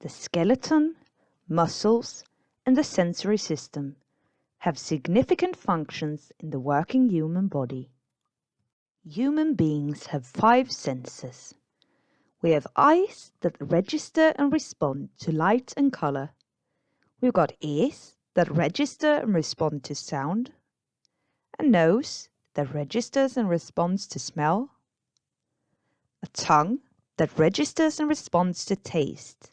The skeleton, muscles, and the sensory system have significant functions in the working human body. Human beings have 5 senses. We have eyes that register and respond to light and color. We've got ears that register and respond to sound. A nose that registers and responds to smell. A tongue that registers and responds to taste.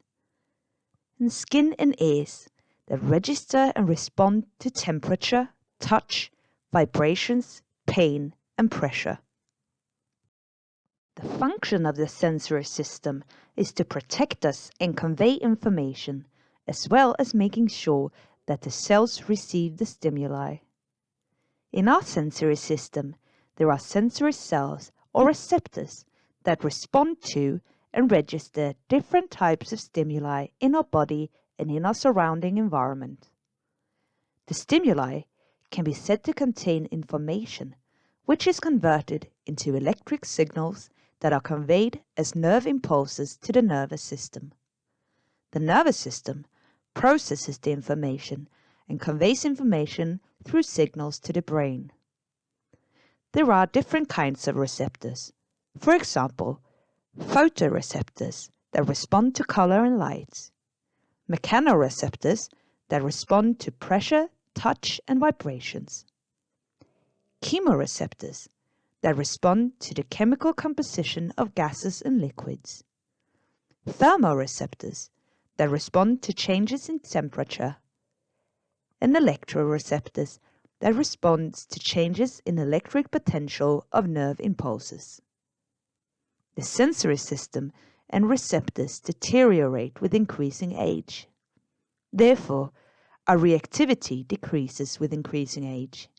And skin and ears that register and respond to temperature, touch, vibrations, pain, and pressure. The function of the sensory system is to protect us and convey information, as well as making sure that the cells receive the stimuli. In our sensory system, there are sensory cells or receptors that respond to and register different types of stimuli in our body and in our surrounding environment. The stimuli can be said to contain information, which is converted into electric signals that are conveyed as nerve impulses to the nervous system. The nervous system processes the information and conveys information through signals to the brain. There are different kinds of receptors. For example, photoreceptors that respond to color and light, mechanoreceptors that respond to pressure, touch, and vibrations, chemoreceptors that respond to the chemical composition of gases and liquids, thermoreceptors that respond to changes in temperature, and electroreceptors that respond to changes in electric potential of nerve impulses. The sensory system and receptors deteriorate with increasing age. Therefore, our reactivity decreases with increasing age.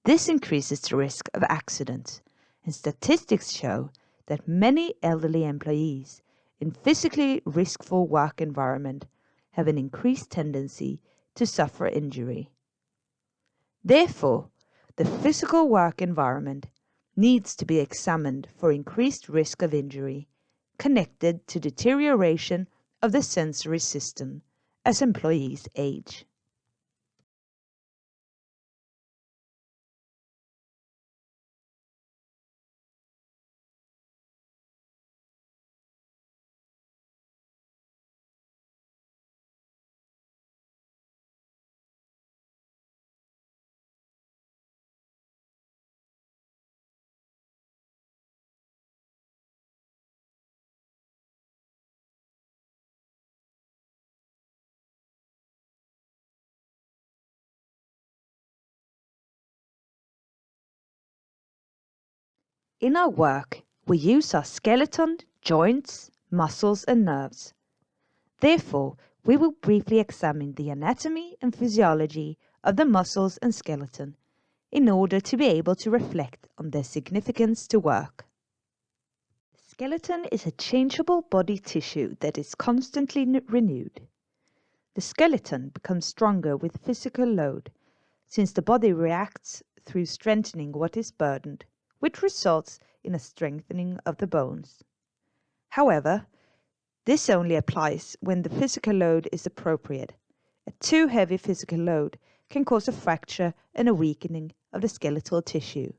This increases the risk of accidents, and statistics show that many elderly employees in physically riskful work environment have an increased tendency to suffer injury. Therefore, the physical work environment needs to be examined for increased risk of injury connected to deterioration of the sensory system as employees age. In our work, we use our skeleton, joints, muscles, and nerves. Therefore, we will briefly examine the anatomy and physiology of the muscles and skeleton in order to be able to reflect on their significance to work. The skeleton is a changeable body tissue that is constantly renewed. The skeleton becomes stronger with physical load, since the body reacts through strengthening what is burdened, which results in a strengthening of the bones. However, this only applies when the physical load is appropriate. A too heavy physical load can cause a fracture and a weakening of the skeletal tissue.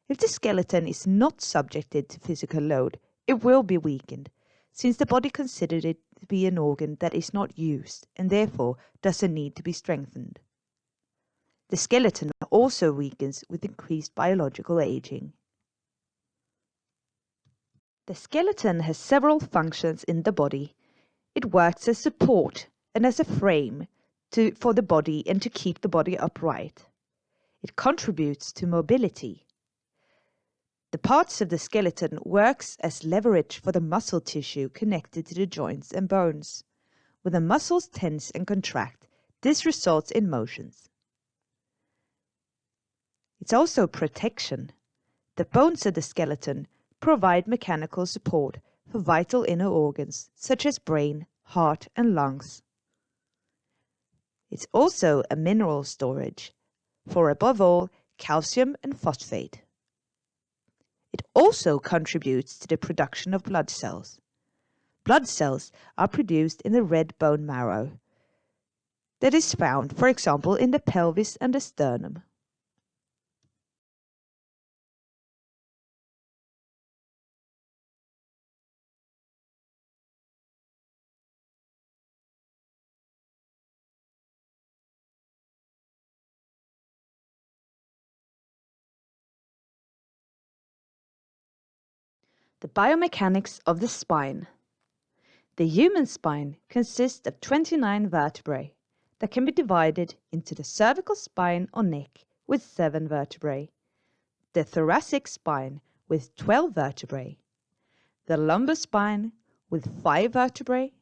If the skeleton is not subjected to physical load, it will be weakened, since the body considers it to be an organ that is not used and therefore doesn't need to be strengthened. The skeleton also weakens with increased biological aging. The skeleton has several functions in the body. It works as support and as a frame for the body and to keep the body upright. It contributes to mobility. The parts of the skeleton works as leverage for the muscle tissue connected to the joints and bones. When the muscles tense and contract, this results in motions. It's also protection. The bones of the skeleton provide mechanical support for vital inner organs such as brain, heart, and lungs. It's also a mineral storage for, above all, calcium and phosphate. It also contributes to the production of blood cells. blood cells are produced in the red bone marrow that is found, for example, in the pelvis and the sternum. The biomechanics of the spine. The human spine consists of 29 vertebrae that can be divided into the cervical spine or neck with 7 vertebrae, the thoracic spine with 12 vertebrae, the lumbar spine with 5 vertebrae,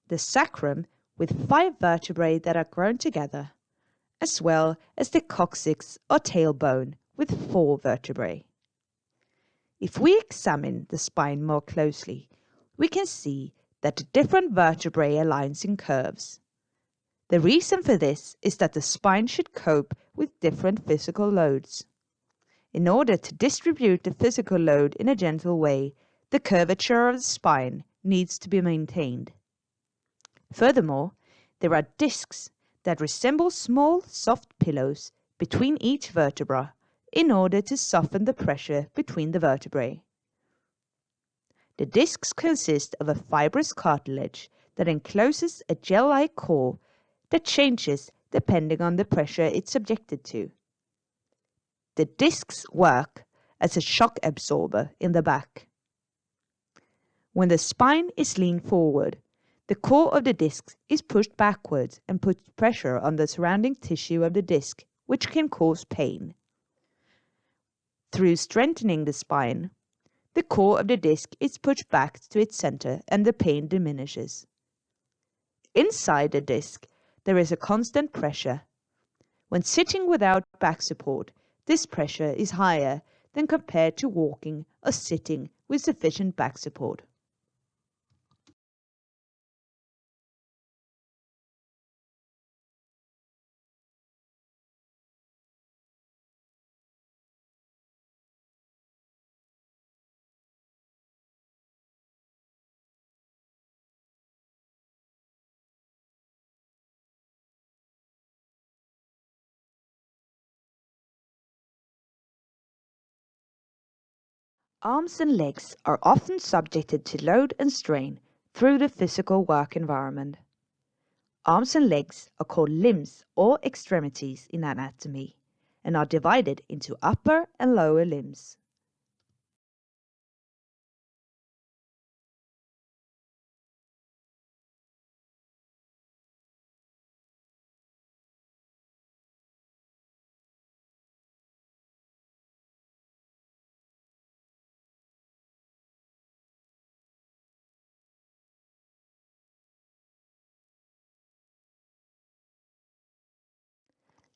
the sacrum with 5 vertebrae that are grown together, as well as the coccyx or tailbone with 4 vertebrae. If we examine the spine more closely, we can see that the different vertebrae are lines in curves. The reason for this is that the spine should cope with different physical loads. In order to distribute the physical load in a gentle way, the curvature of the spine needs to be maintained. Furthermore, there are discs that resemble small, soft pillows between each vertebra in order to soften the pressure between the vertebrae. The discs consist of a fibrous cartilage that encloses a gel-like core that changes depending on the pressure it's subjected to. The discs work as a shock absorber in the back. When the spine is leaned forward, the core of the disc is pushed backwards and puts pressure on the surrounding tissue of the disc, which can cause pain. Through strengthening the spine, the core of the disc is pushed back to its center and the pain diminishes. Inside the disc, there is a constant pressure. When sitting without back support, this pressure is higher than compared to walking or sitting with sufficient back support. Arms and legs are often subjected to load and strain through the physical work environment. Arms and legs are called limbs or extremities in anatomy and are divided into upper and lower limbs.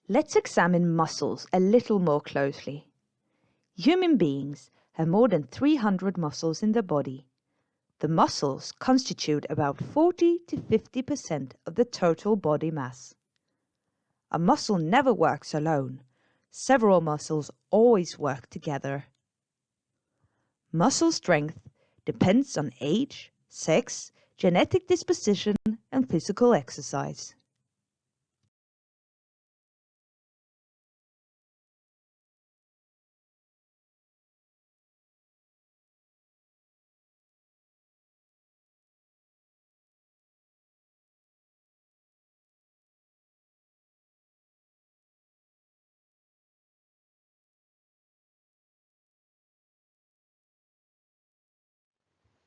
Let's examine muscles a little more closely. Human beings have more than 300 muscles in their body. The muscles constitute about 40 to 50% of the total body mass. A muscle never works alone. Several muscles always work together. Muscle strength depends on age, sex, genetic disposition, and physical exercise.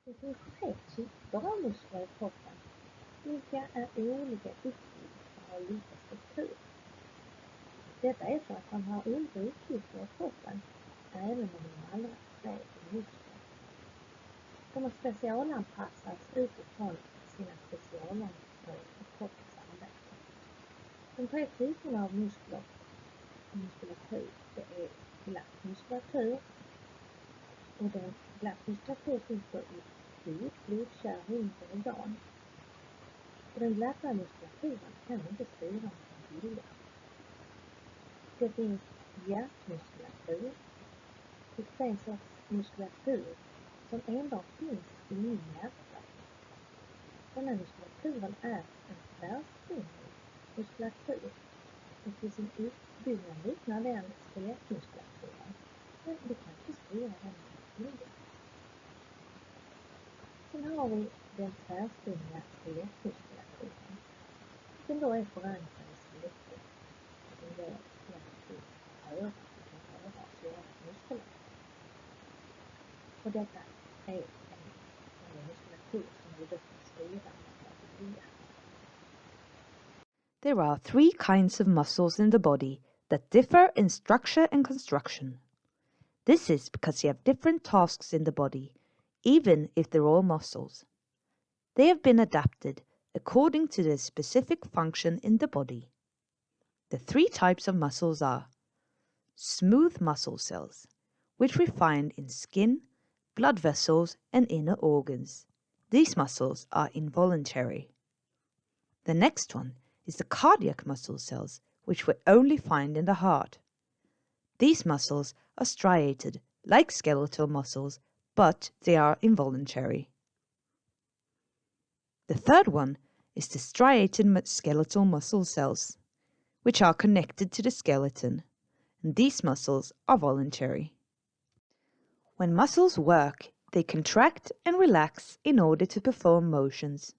Det finns 3 typer av muskler i kroppen, vilka är olika uppbyggda och har lika struktur. Detta är för att man har olika uppgifter i kroppen, även om de allra flesta är muskler. De har specialanpassats utifrån sina specialområden i kroppens arbete. De 3 typerna av muskler och muskulatur, det är glatt muskulatur, och den glatt muskulatur finns då i hud, blodkärl, rynkor och organ. Och den glatta muskulaturen kan inte styra med sin vilja. Det finns hjärtmuskulatur, vilket är en sorts muskulatur som enbart finns inom hjärtat Denna muskulaturen är en tvärstående muskulatur och i sin uppbyggnad liknar den skelettmuskulaturen, men det kan inte styra den vilja. Sen har vi den tvärstående skelettmuskulaturen, som då är förankrad i skelettet, som gör att örat kan röra och göra muskler. Och detta är en muskulatur som är då styrande för vilja. There are three kinds of muscles in the body that differ in structure and construction. This is because they have different tasks in the body, even if they're all muscles. They have been adapted according to their specific function in the body. The three types of muscles are smooth muscle cells, which we find in skin, blood vessels, and inner organs. These muscles are involuntary. The next one is the cardiac muscle cells, which we only find in the heart. These muscles are striated, like skeletal muscles, but they are involuntary. The third one is the striated skeletal muscle cells, which are connected to the skeleton, and these muscles are voluntary. When muscles work, they contract and relax in order to perform motions.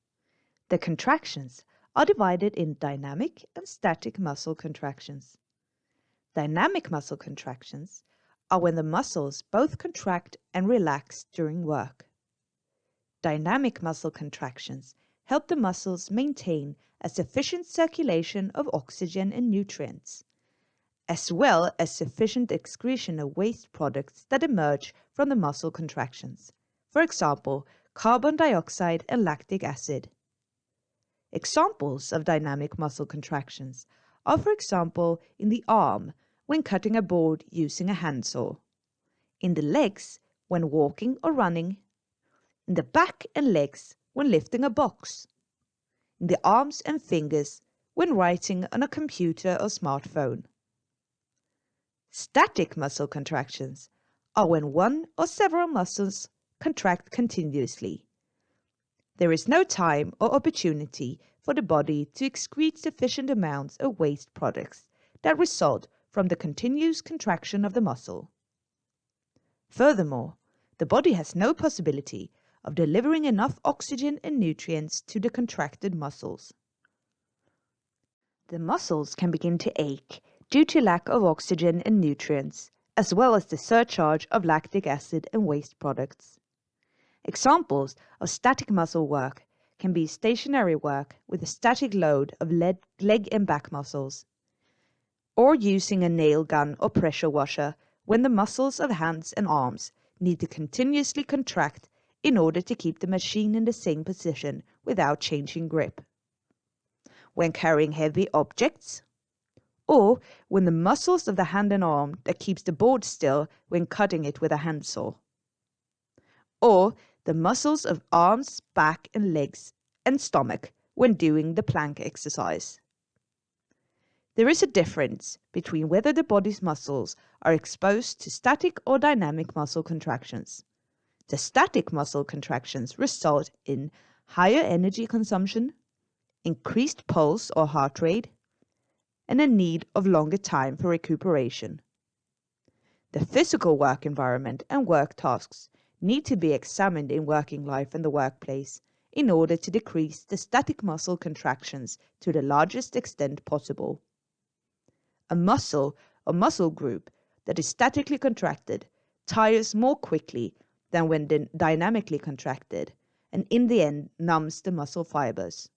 The contractions are divided in dynamic and static muscle contractions. Dynamic muscle contractions are when the muscles both contract and relax during work. Dynamic muscle contractions help the muscles maintain a sufficient circulation of oxygen and nutrients, as well as sufficient excretion of waste products that emerge from the muscle contractions, for example, carbon dioxide and lactic acid. Examples of dynamic muscle contractions are, for example, in the arm when cutting a board using a handsaw, in the legs when walking or running, in the back and legs when lifting a box, in the arms and fingers when writing on a computer or smartphone. Static muscle contractions are when one or several muscles contract continuously. There is no time or opportunity for the body to excrete sufficient amounts of waste products that result from the continuous contraction of the muscle. Furthermore, the body has no possibility of delivering enough oxygen and nutrients to the contracted muscles. The muscles can begin to ache due to lack of oxygen and nutrients, as well as the surcharge of lactic acid and waste products. Examples of static muscle work can be stationary work with a static load of leg and back muscles, or using a nail gun or pressure washer when the muscles of hands and arms need to continuously contract in order to keep the machine in the same position without changing grip. When carrying heavy objects, or when the muscles of the hand and arm that keeps the board still when cutting it with a handsaw, or the muscles of arms, back and legs and stomach when doing the plank exercise. There is a difference between whether the body's muscles are exposed to static or dynamic muscle contractions. The static muscle contractions result in higher energy consumption, increased pulse or heart rate, and a need of longer time for recuperation. The physical work environment and work tasks need to be examined in working life and the workplace in order to decrease the static muscle contractions to the largest extent possible. A muscle or muscle group that is statically contracted tires more quickly than when dynamically contracted, and in the end numbs the muscle fibers.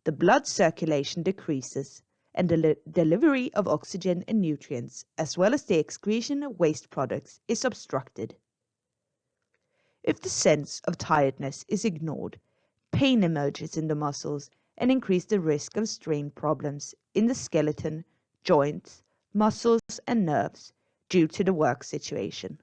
The blood circulation decreases and the delivery of oxygen and nutrients, as well as the excretion of waste products, is obstructed. If the sense of tiredness is ignored, pain emerges in the muscles and increases the risk of strain problems in the skeleton, joints, muscles, and nerves due to the work situation.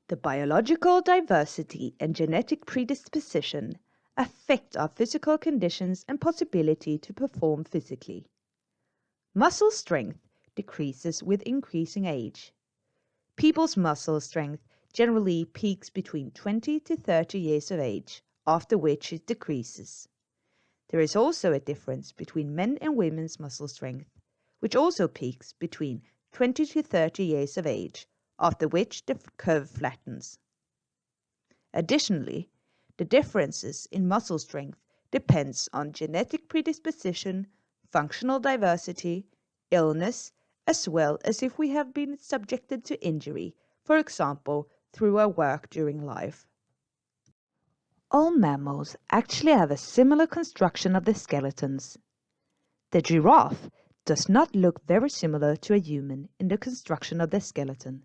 The biological diversity and genetic predisposition affect our physical conditions and possibility to perform physically. Muscle strength decreases with increasing age. People's muscle strength generally peaks between 20 to 30 years of age, after which it decreases. There is also a difference between men and women's muscle strength, which also peaks between 20 to 30 years of age, after which the curve flattens. Additionally, the differences in muscle strength depends on genetic predisposition, functional diversity, illness, as well as if we have been subjected to injury, for example, through our work during life. All mammals actually have a similar construction of the skeletons. The giraffe does not look very similar to a human in the construction of the skeleton.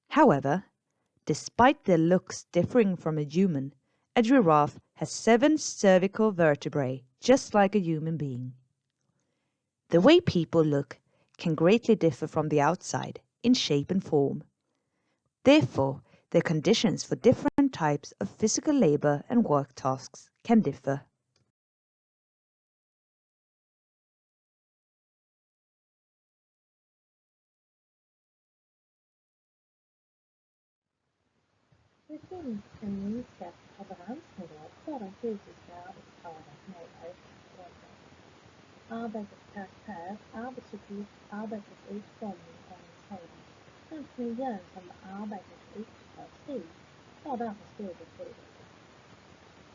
However, despite their looks differing from a human, a giraffe has 7 cervical vertebrae, just like a human being. The way people look can greatly differ from the outside, in shape and form. Therefore, the conditions for different types of physical labor and work tasks can differ. Det finns en minskad toleransnivå för den fysiska arbetstagarens med ökad ålder. Arbetets karaktär, arbetsuppgift, arbetets utformning och organisering samt miljön som arbetet utförs i har därför stor betydelse.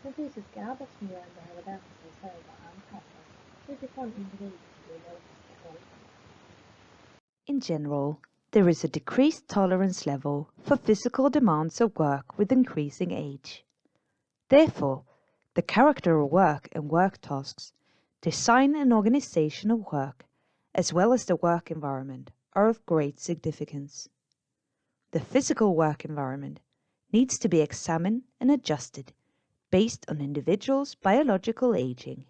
Den fysiska arbetsmiljön behöver därför ses över och anpassas utifrån individens biologiska ålder. In general, there is a decreased tolerance level for physical demands of work with increasing age. Therefore, the character of work and work tasks, design and organization of work, as well as the work environment, are of great significance. The physical work environment needs to be examined and adjusted based on individuals' biological aging.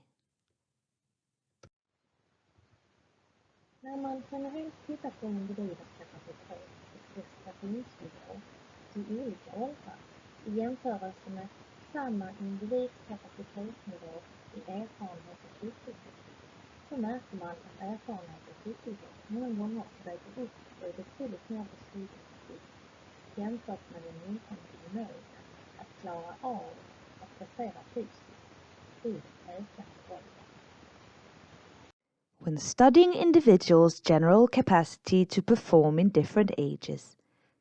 När man generellt tittar på individers kapacitet och prestationsnivå i olika åldrar i jämförelse med samma individs kapacitetsnivå i erfarenhet och skicklighet, så märker man att erfarenhet och skicklighet många gånger väger upp och är betydligt mer betydelsefull jämfört med den intagna förmåga att klara av att prestera fysiskt vid ökande ålder. When studying individuals' general capacity to perform in different ages,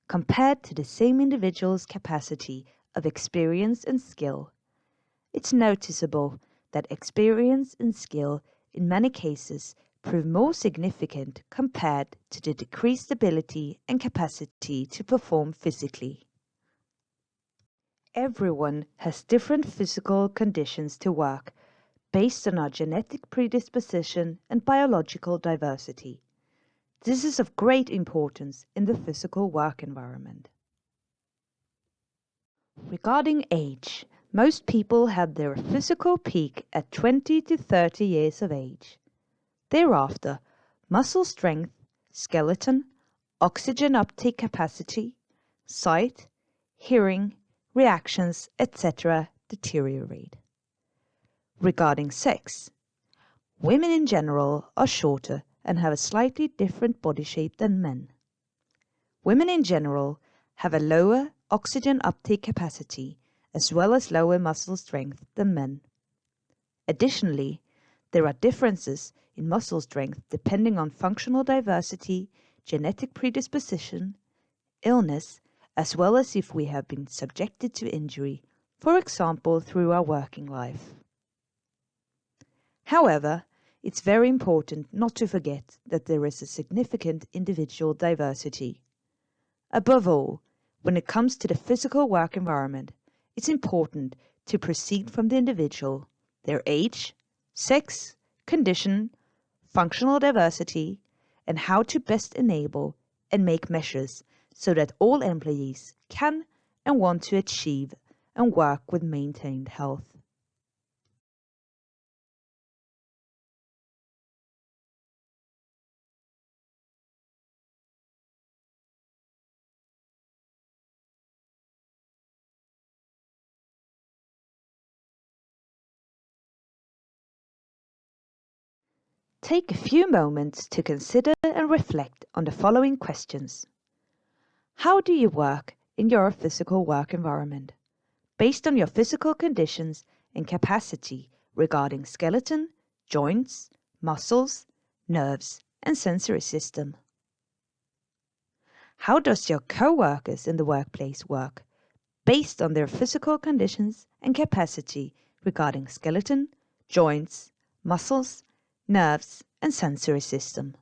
compared to the same individual's capacity of experience and skill, it's noticeable that experience and skill in many cases prove more significant compared to the decreased ability and capacity to perform physically. Everyone has different physical conditions to work based on our genetic predisposition and biological diversity. This is of great importance in the physical work environment. Regarding age, most people have their physical peak at 20 to 30 years of age. Thereafter, muscle strength, skeleton, oxygen uptake capacity, sight, hearing, reactions, etc. deteriorate. Regarding sex, women in general are shorter and have a slightly different body shape than men. Women in general have a lower oxygen uptake capacity as well as lower muscle strength than men. Additionally, there are differences in muscle strength depending on functional diversity, genetic predisposition, illness, as well as if we have been subjected to injury, for example through our working life. However, it's very important not to forget that there is a significant individual diversity. Above all, when it comes to the physical work environment, it's important to proceed from the individual, their age, sex, condition, functional diversity, and how to best enable and make measures so that all employees can and want to achieve and work with maintained health. Take a few moments to consider and reflect on the following questions. How do you work in your physical work environment, based on your physical conditions and capacity regarding skeleton, joints, muscles, nerves, and sensory system? How does your co-workers in the workplace work, based on their physical conditions and capacity regarding skeleton, joints, muscles, nerves, and sensory system?